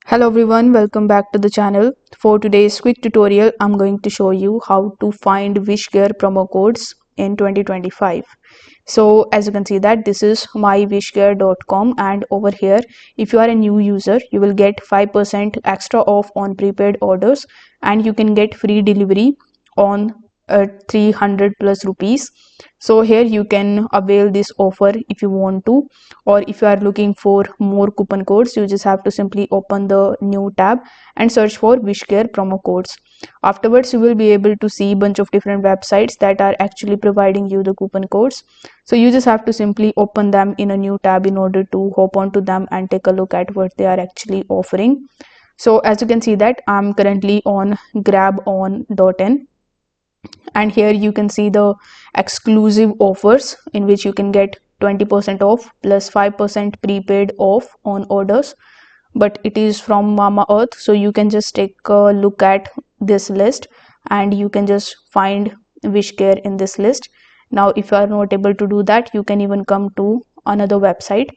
Hello everyone, welcome back to the channel. For today's quick tutorial, I'm going to show you how to find Wishcare promo codes in 2025. So as you can see that this is mywishcare.com, and over here if you are a new user you will get 5% extra off on prepaid orders, and you can get free delivery on 300 plus rupees. So here you can avail this offer if you want to, or if you are looking for more coupon codes you just have to simply open the new tab and search for Wishcare promo codes. Afterwards you will be able to see a bunch of different websites that are actually providing you the coupon codes. So you just have to simply open them in a new tab in order to hop onto them and take a look at what they are actually offering. So as you can see that I'm currently on grabon.in, and here you can see the exclusive offers in which you can get 20% off plus 5% prepaid off on orders, but it is from Mama Earth. So you can just take a look at this list and you can just find Wishcare in this list. Now if you are not able to do that, you can even come to another website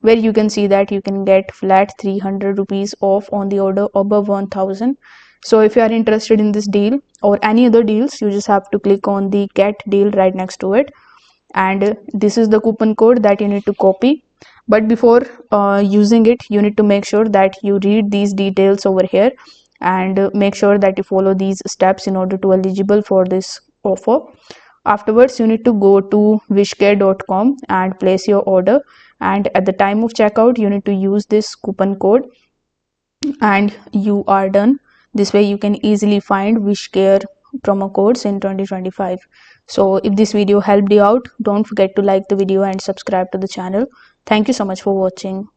where you can see that you can get flat 300 rupees off on the order above 1000. So if you are interested in this deal or any other deals, you just have to click on the get deal right next to it, and this is the coupon code that you need to copy. But before using it, you need to make sure that you read these details over here, and make sure that you follow these steps in order to eligible for this offer. Afterwards you need to go to wishcare.com and place your order, and at the time of checkout you need to use this coupon code and you are done. This way you can easily find Wishcare promo codes in 2025. So if this video helped you out, don't forget to like the video and subscribe to the channel. Thank you so much for watching.